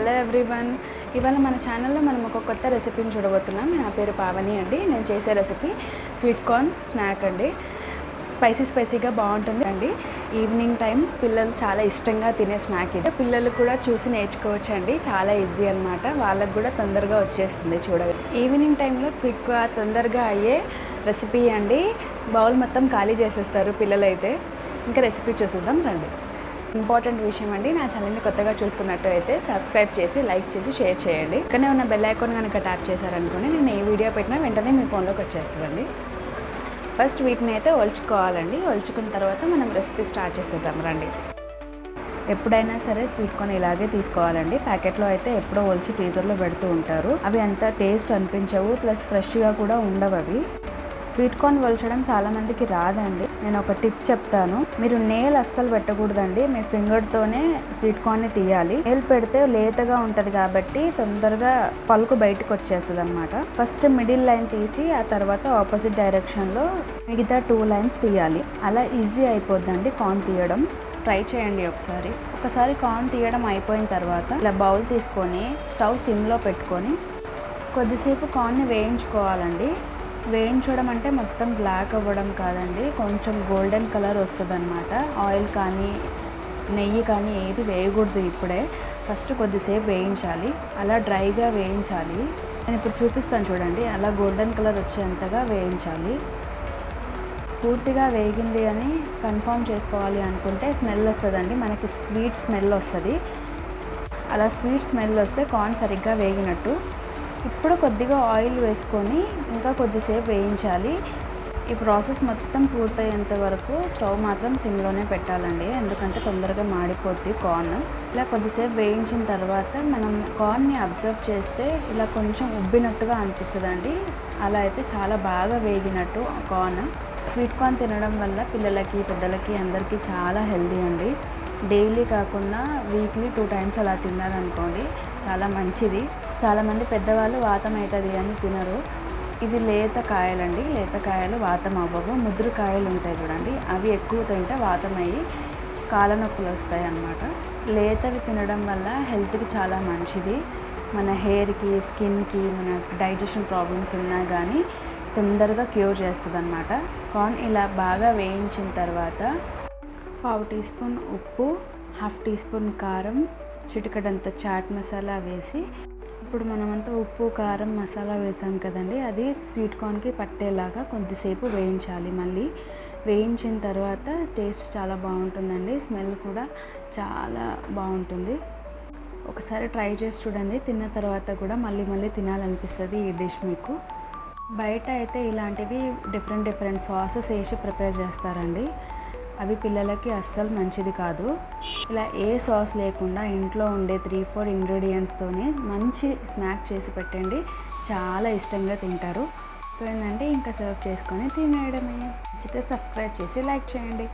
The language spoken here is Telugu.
హలో ఎవ్రీవన్, ఇవాళ మన ఛానల్లో మనం ఒక కొత్త రెసిపీని చూడబోతున్నాం. నా పేరు పావని అండి. నేను చేసే రెసిపీ స్వీట్ కార్న్ స్నాక్ అండి. స్పైసీగా బాగుంటుంది అండి. ఈవినింగ్ టైం పిల్లలు చాలా ఇష్టంగా తినే స్నాక్ ఇది. పిల్లలు కూడా చూసి నేర్చుకోవచ్చు అండి. చాలా ఈజీ అనమాట. వాళ్ళకు కూడా తొందరగా వచ్చేస్తుంది చూడగా. ఈవినింగ్ టైంలో క్విక్గా తొందరగా అయ్యే రెసిపీ అండి. బౌల్ మొత్తం ఖాళీ చేసేస్తారు పిల్లలైతే. ఇంకా రెసిపీ చూసేద్దాం రండి. ఇంపార్టెంట్ విషయం అండి, నా ఛానల్ని కొత్తగా చూస్తున్నట్టు అయితే సబ్స్క్రైబ్ చేసి లైక్ చేసి షేర్ చేయండి. ఇక్కడనే ఉన్న బెల్ ఐకాన్ కనుక ట్యాప్ చేశారనుకోండి నేను ఏ వీడియో పెట్టినా వెంటనే మీ ఫోన్లోకి వచ్చేస్తుందండి. ఫస్ట్ వీటిని అయితే ఒలుచుకోవాలండి. ఒలుచుకున్న తర్వాత మనం రెసిపీ స్టార్ట్ చేసేద్దాం రండి. ఎప్పుడైనా సరే స్వీట్ కార్న్ ఇలాగే తీసుకోవాలండి. ప్యాకెట్లో అయితే ఎప్పుడో ఒలిచి ఫ్రీజర్లో పెడుతూ ఉంటారు. అవి అంత టేస్ట్ అనిపించవు, ప్లస్ ఫ్రెష్గా కూడా ఉండవు. అవి స్వీట్ కార్న్ ఒలచడం చాలామందికి రాదండి. నేను ఒక టిప్ చెప్తాను. మీరు నేల్ అస్సలు పెట్టకూడదండి. మీ ఫింగర్తోనే స్వీట్ కార్న్ని తీయాలి. నేల్ పెడితే లేతగా ఉంటుంది కాబట్టి తొందరగా పలుకు బయటకు వచ్చేస్తుంది అనమాట. ఫస్ట్ మిడిల్ లైన్ తీసి ఆ తర్వాత ఆపోజిట్ డైరెక్షన్లో మిగతా 2 లైన్స్ తీయాలి. అలా ఈజీ అయిపోద్దండి కార్న్ తీయడం. ట్రై చేయండి ఒకసారి కార్న్ తీయడం అయిపోయిన తర్వాత ఇలా బౌల్ తీసుకొని స్టవ్ సిమ్లో పెట్టుకొని కొద్దిసేపు కార్న్ని వేయించుకోవాలండి. వేయించడం అంటే మొత్తం బ్లాక్ అవ్వడం కాదండి, కొంచెం గోల్డెన్ కలర్ వస్తుంది అనమాట. ఆయిల్ కానీ నెయ్యి కానీ ఏది వేయకూడదు ఇప్పుడే. ఫస్ట్ కొద్దిసేపు వేయించాలి. అలా డ్రైగా వేయించాలి. నేను ఇప్పుడు చూపిస్తాను చూడండి. అలా గోల్డెన్ కలర్ వచ్చేంతగా వేయించాలి. పూర్తిగా వేగింది అని కన్ఫర్మ్ చేసుకోవాలి అనుకుంటే స్మెల్ వస్తుందండి, మనకి స్వీట్ స్మెల్ వస్తుంది. అలా స్వీట్ స్మెల్ వస్తే కార్న్ సరిగ్గా వేగినట్టు. ఇప్పుడు కొద్దిగా ఆయిల్ వేసుకొని ఇంకా కొద్దిసేపు వేయించాలి. ఈ ప్రాసెస్ మొత్తం పూర్తయ్యేంత వరకు స్టవ్ మాత్రం సిమ్లోనే పెట్టాలండి, ఎందుకంటే తొందరగా మాడిపోద్ది కార్న్. ఇలా కొద్దిసేపు వేయించిన తర్వాత మనం కార్న్ని అబ్జర్వ్ చేస్తే ఇలా కొంచెం ఉబ్బినట్టుగా అనిపిస్తుందండి. అలా అయితే చాలా బాగా వేగినట్టు కార్న్. స్వీట్ కార్న్ తినడం వల్ల పిల్లలకి పెద్దలకి అందరికీ చాలా హెల్దీ అండి. డైలీ కాకుండా వీక్లీ 2 టైమ్స్ అలా తిన్నారనుకోండి చాలా మంచిది. చాలామంది పెద్దవాళ్ళు వాతం అవుతుంది అని తినరు. ఇది లేత కాయలండి. లేత కాయలు వాతం అవ్వవు. ముదురు కాయలు ఉంటాయి చూడండి, అవి ఎక్కువ తింటే వాతం అయ్యి కాళ్ళ నొప్పులు వస్తాయి అన్నమాట. లేతవి తినడం వల్ల హెల్త్కి చాలా మంచిది. మన హెయిర్కి, స్కిన్కి, మన డైజెషన్ ప్రాబ్లమ్స్ ఉన్నా కానీ తొందరగా క్యూర్ చేస్తుంది అన్నమాట. కార్న్ ఇలా బాగా వేయించిన తర్వాత 1/2 టీ స్పూన్ ఉప్పు, 1/2 టీ స్పూన్ కారం, చిటికెడంత చాట్ మసాలా వేసి, ఇప్పుడు మనమంతా ఉప్పు కారం మసాలా వేసాం కదండి, అది స్వీట్ కార్న్కి పట్టేలాగా కొద్దిసేపు వేయించాలి. మళ్ళీ వేయించిన తర్వాత టేస్ట్ చాలా బాగుంటుందండి. స్మెల్ కూడా చాలా బాగుంటుంది. ఒకసారి ట్రై చేసి చూడండి. తిన్న తర్వాత కూడా మళ్ళీ తినాలనిపిస్తుంది ఈ డిష్ మీకు. బయట అయితే ఇలాంటివి డిఫరెంట్ సాసెస్ వేసి ప్రిపేర్ చేస్తారండి. అవి పిల్లలకి అస్సలు మంచిది కాదు. ఇలా ఏ సాస్ లేకుండా ఇంట్లో ఉండే 3-4 ఇంగ్రీడియంట్స్తోనే మంచి స్నాక్ చేసి పెట్టండి. చాలా ఇష్టంగా తింటారు. ఏంటంటే ఇంకా సర్వ్ చేసుకొని తినేయడమే. నచ్చితే సబ్స్క్రైబ్ చేసి లైక్ చేయండి.